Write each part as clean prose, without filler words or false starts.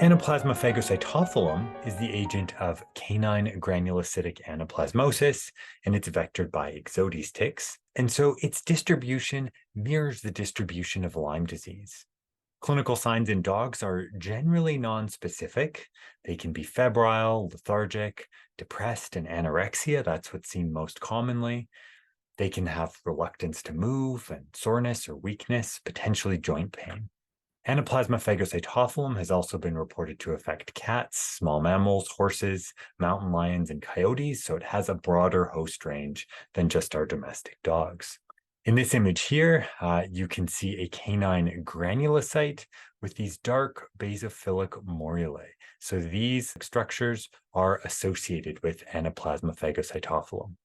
Anaplasma phagocytophilum is the agent of canine granulocytic anaplasmosis, and it's vectored by Ixodes ticks. And so its distribution mirrors the distribution of Lyme disease. Clinical signs in dogs are generally nonspecific. They can be febrile, lethargic, depressed, and anorexia. That's what's seen most commonly. They can have reluctance to move and soreness or weakness, potentially joint pain. Anaplasma phagocytophilum has also been reported to affect cats, small mammals, horses, mountain lions, and coyotes, so it has a broader host range than just our domestic dogs. In this image here, you can see a canine granulocyte with these dark basophilic morulae. So these structures are associated with Anaplasma phagocytophilum.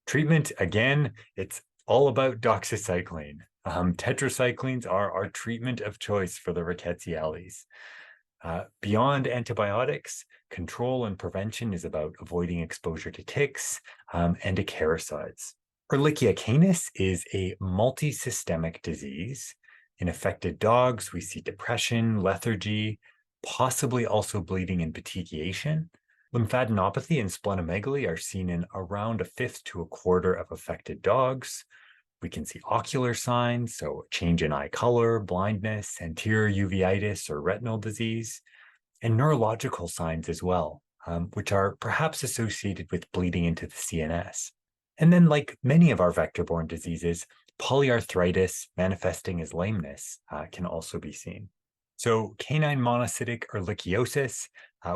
Treatment, again, it's all about doxycycline. Tetracyclines are our treatment of choice for the Rickettsiales. Beyond antibiotics, control and prevention is about avoiding exposure to ticks and acaricides. Ehrlichia canis is a multisystemic disease. In affected dogs, we see depression, lethargy, possibly also bleeding and petechiation. Lymphadenopathy and splenomegaly are seen in around a fifth to a quarter of affected dogs. We can see ocular signs, so change in eye color, blindness, anterior uveitis, or retinal disease, and neurological signs as well, which are perhaps associated with bleeding into the CNS. And then, like many of our vector-borne diseases, polyarthritis manifesting as lameness can also be seen. So canine monocytic ehrlichiosis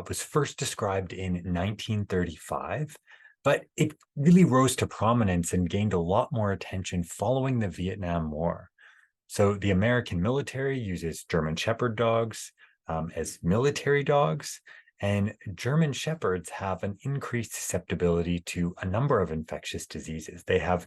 was first described in 1935, but it really rose to prominence and gained a lot more attention following the Vietnam War. So the American military uses German Shepherd dogs as military dogs, and German Shepherds have an increased susceptibility to a number of infectious diseases. They have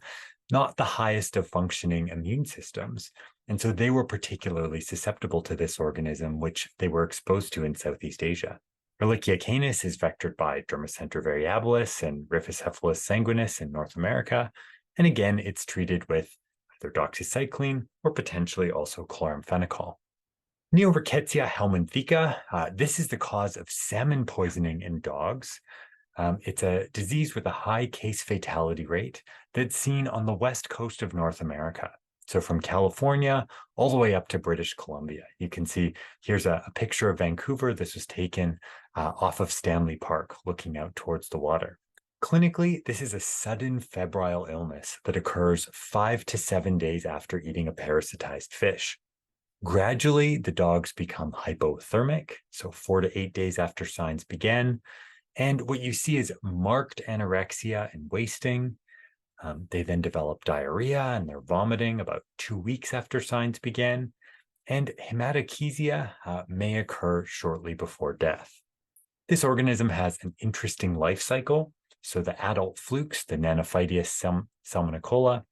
not the highest of functioning immune systems, and so they were particularly susceptible to this organism, which they were exposed to in Southeast Asia. Ehrlichia canis is vectored by Dermacentor variabilis and Rhiphocephalus sanguinis in North America, and again, it's treated with either doxycycline or potentially also chloramphenicol. Neorickettsia helminthica, this is the cause of salmon poisoning in dogs. It's a disease with a high case fatality rate that's seen on the west coast of North America. So from California all the way up to British Columbia. You can see here's a picture of Vancouver. This was taken off of Stanley Park, looking out towards the water. Clinically, this is a sudden febrile illness that occurs 5 to 7 days after eating a parasitized fish. Gradually, the dogs become hypothermic, so 4 to 8 days after signs begin. And what you see is marked anorexia and wasting. They then develop diarrhea and they're vomiting about 2 weeks after signs begin. And hematochezia may occur shortly before death. This organism has an interesting life cycle. So the adult flukes, the Nanophyteus salmonicola,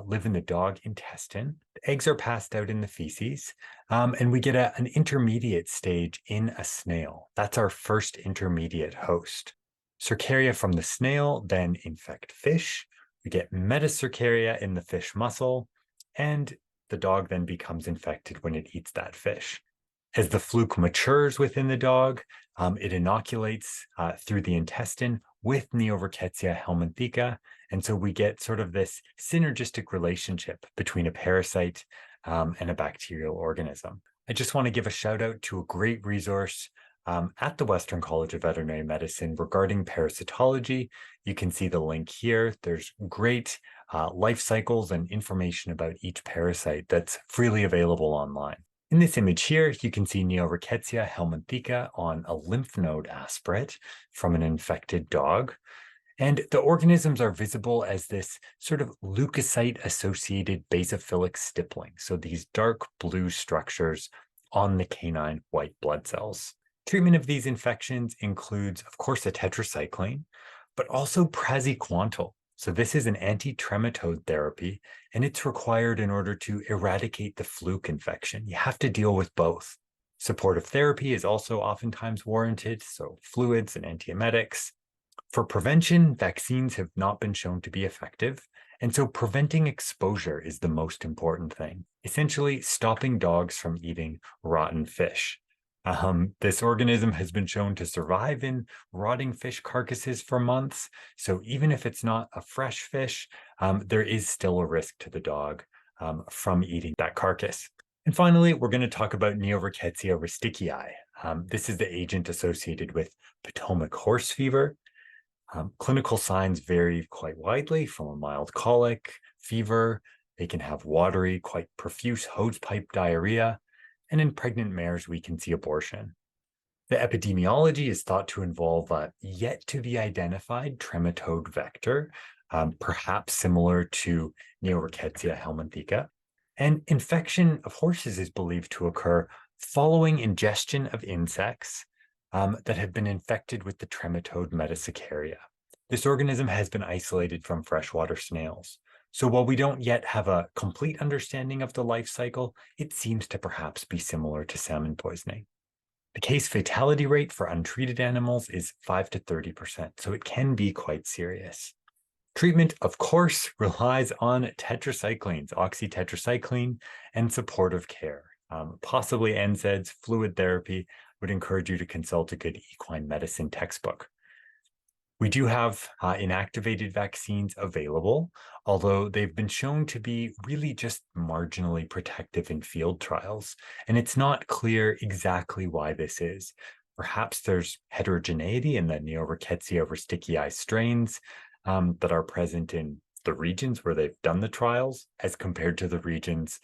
live in the dog intestine. The eggs are passed out in the feces, and we get an intermediate stage in a snail. That's our first intermediate host. Cercaria from the snail then infect fish. We get metacercaria in the fish muscle, and the dog then becomes infected when it eats that fish. As the fluke matures within the dog, it inoculates through the intestine with Neorickettsia helminthica, and so we get sort of this synergistic relationship between a parasite and a bacterial organism. I just want to give a shout out to a great resource at the Western College of Veterinary Medicine regarding parasitology. You can see the link here. There's great life cycles and information about each parasite that's freely available online. In this image here, you can see Neorickettsia helminthica on a lymph node aspirate from an infected dog. And the organisms are visible as this sort of leukocyte-associated basophilic stippling. So these dark blue structures on the canine white blood cells. Treatment of these infections includes, of course, a tetracycline, but also praziquantel. So this is an anti-trematode therapy, and it's required in order to eradicate the fluke infection. You have to deal with both. Supportive therapy is also oftentimes warranted, so fluids and antiemetics. For prevention, vaccines have not been shown to be effective, and so preventing exposure is the most important thing. Essentially, stopping dogs from eating rotten fish. This organism has been shown to survive in rotting fish carcasses for months. So even if it's not a fresh fish, there is still a risk to the dog from eating that carcass. And finally, we're going to talk about Neorickettsia rickettsiae. This is the agent associated with Potomac horse fever. Clinical signs vary quite widely from a mild colic, fever. They can have watery, quite profuse hosepipe diarrhea. And in pregnant mares, we can see abortion. The epidemiology is thought to involve a yet to be identified trematode vector, perhaps similar to Neorickettsia helminthica. And infection of horses is believed to occur following ingestion of insects that have been infected with the trematode Metasicaria. This organism has been isolated from freshwater snails. So while we don't yet have a complete understanding of the life cycle, it seems to perhaps be similar to salmon poisoning. The case fatality rate for untreated animals is 5 to 30%, so it can be quite serious. Treatment, of course, relies on tetracyclines, oxytetracycline, and supportive care. Possibly NSAIDs, fluid therapy. Would encourage you to consult a good equine medicine textbook. We do have inactivated vaccines available, although they've been shown to be really just marginally protective in field trials. And it's not clear exactly why this is. Perhaps there's heterogeneity in the Neorickettsia rickettsiae strains that are present in the regions where they've done the trials as compared to the regions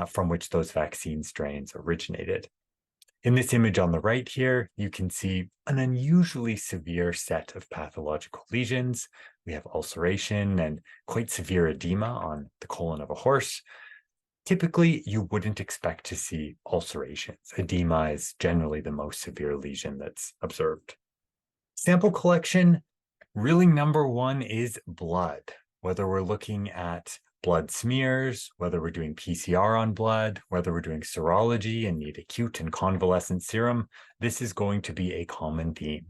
from which those vaccine strains originated. In this image on the right here, you can see an unusually severe set of pathological lesions. We have ulceration and quite severe edema on the colon of a horse. Typically, you wouldn't expect to see ulcerations. Edema is generally the most severe lesion that's observed. Sample collection, really number one is blood. Whether we're looking at blood smears, whether we're doing PCR on blood, whether we're doing serology and need acute and convalescent serum, this is going to be a common theme.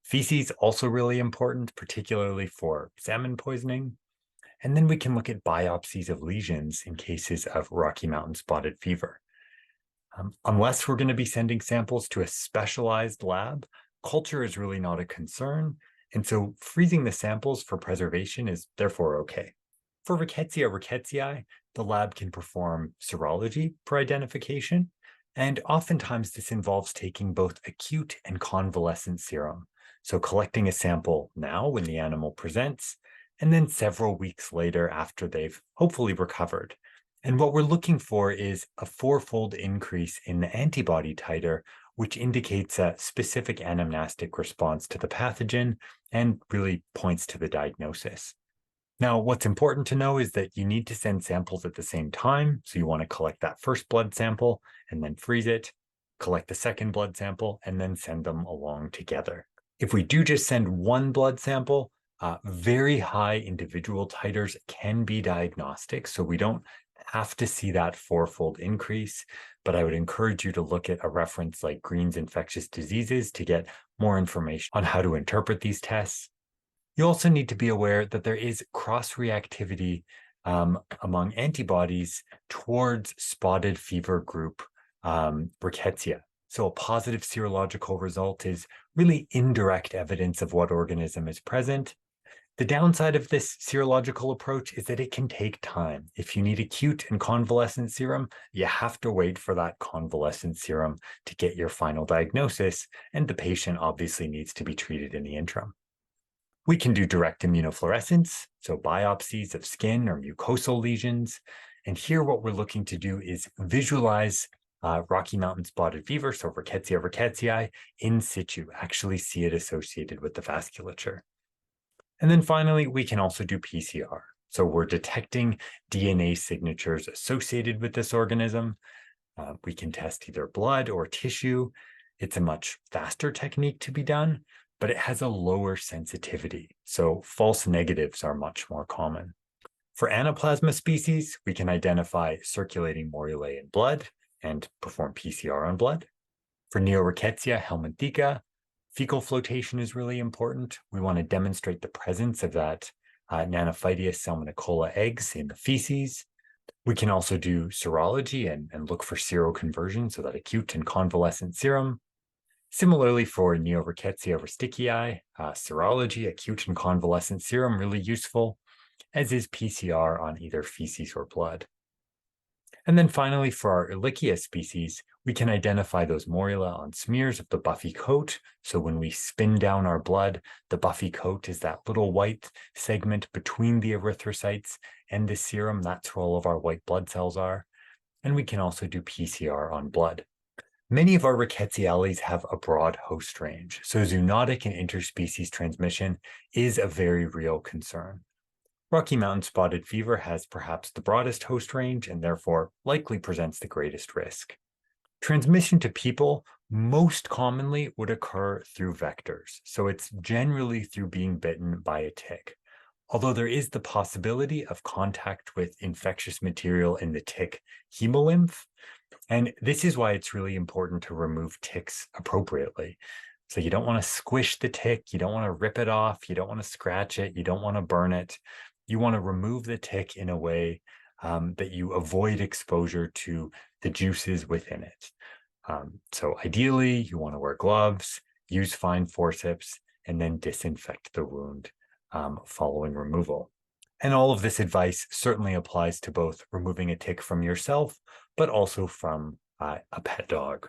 Feces also really important, particularly for salmon poisoning. And then we can look at biopsies of lesions in cases of Rocky Mountain spotted fever. Unless we're going to be sending samples to a specialized lab, culture is really not a concern. And so freezing the samples for preservation is therefore okay. For Rickettsia rickettsiae, the lab can perform serology for identification, and oftentimes this involves taking both acute and convalescent serum. So collecting a sample now when the animal presents, and then several weeks later after they've hopefully recovered. And what we're looking for is a fourfold increase in the antibody titer, which indicates a specific anamnestic response to the pathogen and really points to the diagnosis. Now, what's important to know is that you need to send samples at the same time. So you want to collect that first blood sample and then freeze it, collect the second blood sample, and then send them along together. If we do just send one blood sample, very high individual titers can be diagnostic. So we don't have to see that fourfold increase, but I would encourage you to look at a reference like Green's Infectious Diseases to get more information on how to interpret these tests. You also need to be aware that there is cross-reactivity among antibodies towards spotted fever group Rickettsia. So a positive serological result is really indirect evidence of what organism is present. The downside of this serological approach is that it can take time. If you need acute and convalescent serum, you have to wait for that convalescent serum to get your final diagnosis, and the patient obviously needs to be treated in the interim. We can do direct immunofluorescence, so biopsies of skin or mucosal lesions. And here what we're looking to do is visualize Rocky Mountain spotted fever, so Rickettsia rickettsiae, in situ, actually see it associated with the vasculature. And then finally, we can also do PCR. So we're detecting DNA signatures associated with this organism. We can test either blood or tissue. It's a much faster technique to be done, but it has a lower sensitivity. So false negatives are much more common. For Anaplasma species, we can identify circulating morulae in blood and perform PCR on blood. For Neorickettsia helminthica, fecal flotation is really important. We want to demonstrate the presence of that Nanophyteus salmonicola eggs in the feces. We can also do serology and look for seroconversion, so that acute and convalescent serum. Similarly, for Neorickettsia rusticii, serology, acute and convalescent serum, really useful, as is PCR on either feces or blood. And then finally, for our Ehrlichia species, we can identify those morula on smears of the buffy coat. So when we spin down our blood, the buffy coat is that little white segment between the erythrocytes and the serum. That's where all of our white blood cells are. And we can also do PCR on blood. Many of our Rickettsiales have a broad host range, so zoonotic and interspecies transmission is a very real concern. Rocky Mountain spotted fever has perhaps the broadest host range and therefore likely presents the greatest risk. Transmission to people most commonly would occur through vectors, so it's generally through being bitten by a tick, although there is the possibility of contact with infectious material in the tick hemolymph. And this is why it's really important to remove ticks appropriately. So you don't want to squish the tick, you don't want to rip it off, you don't want to scratch it, you don't want to burn it. You want to remove the tick in a way that you avoid exposure to the juices within it. So ideally, you want to wear gloves, use fine forceps, and then disinfect the wound following removal. And all of this advice certainly applies to both removing a tick from yourself, but also from a pet dog.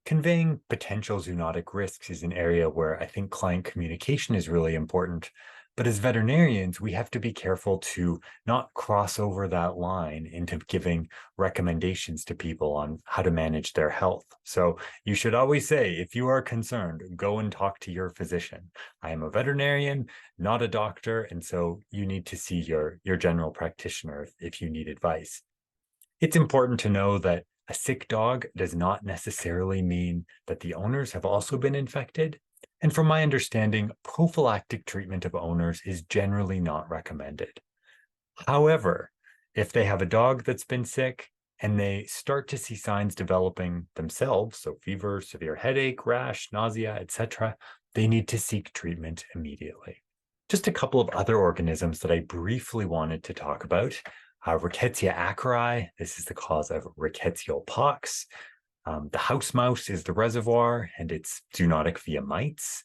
Conveying potential zoonotic risks is an area where I think client communication is really important. But as veterinarians, we have to be careful to not cross over that line into giving recommendations to people on how to manage their health. So you should always say, if you are concerned, go and talk to your physician. I am a veterinarian, not a doctor, and so you need to see your general practitioner if you need advice. It's important to know that a sick dog does not necessarily mean that the owners have also been infected. And from my understanding, prophylactic treatment of owners is generally not recommended. However, if they have a dog that's been sick and they start to see signs developing themselves, so fever, severe headache, rash, nausea, etc., they need to seek treatment immediately. Just a couple of other organisms that I briefly wanted to talk about. Rickettsia acari, this is the cause of rickettsial pox. The house mouse is the reservoir, and it's zoonotic via mites.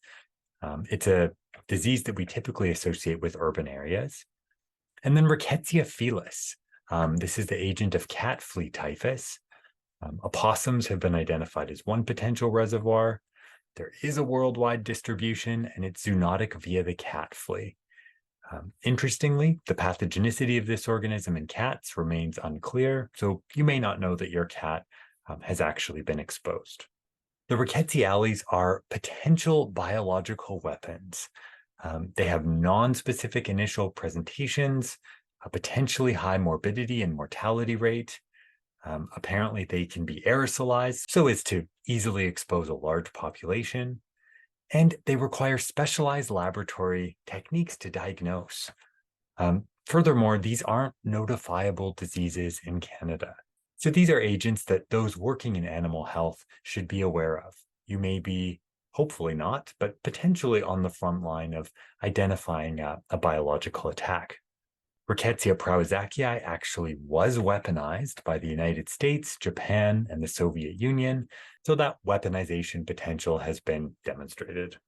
It's a disease that we typically associate with urban areas. And then Rickettsia felis. This is the agent of cat flea typhus. Opossums have been identified as one potential reservoir. There is a worldwide distribution, and it's zoonotic via the cat flea. Interestingly, the pathogenicity of this organism in cats remains unclear, so you may not know that your cat has actually been exposed. The Rickettsiales are potential biological weapons. They have non-specific initial presentations, a potentially high morbidity and mortality rate. Apparently, they can be aerosolized so as to easily expose a large population. And they require specialized laboratory techniques to diagnose. Furthermore, these aren't notifiable diseases in Canada. So these are agents that those working in animal health should be aware of. You may be, hopefully not, but potentially on the front line of identifying a biological attack. Rickettsia prowazekii actually was weaponized by the United States, Japan, and the Soviet Union, so that weaponization potential has been demonstrated.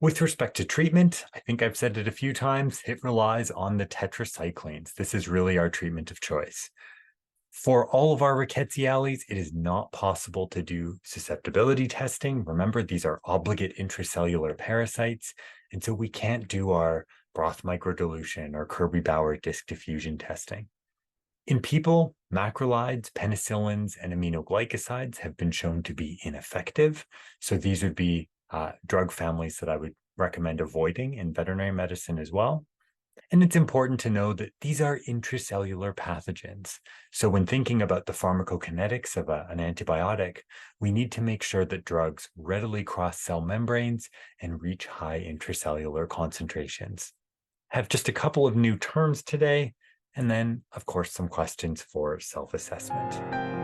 With respect to treatment, I think I've said it a few times, it relies on the tetracyclines. This is really our treatment of choice. For all of our Rickettsiales, it is not possible to do susceptibility testing. Remember, these are obligate intracellular parasites, and so we can't do our broth microdilution or Kirby-Bauer disc diffusion testing. In people, macrolides, penicillins, and aminoglycosides have been shown to be ineffective. So these would be drug families that I would recommend avoiding in veterinary medicine as well. And it's important to know that these are intracellular pathogens. So when thinking about the pharmacokinetics of an antibiotic, we need to make sure that drugs readily cross cell membranes and reach high intracellular concentrations. I have just a couple of new terms today, and then, of course, some questions for self-assessment.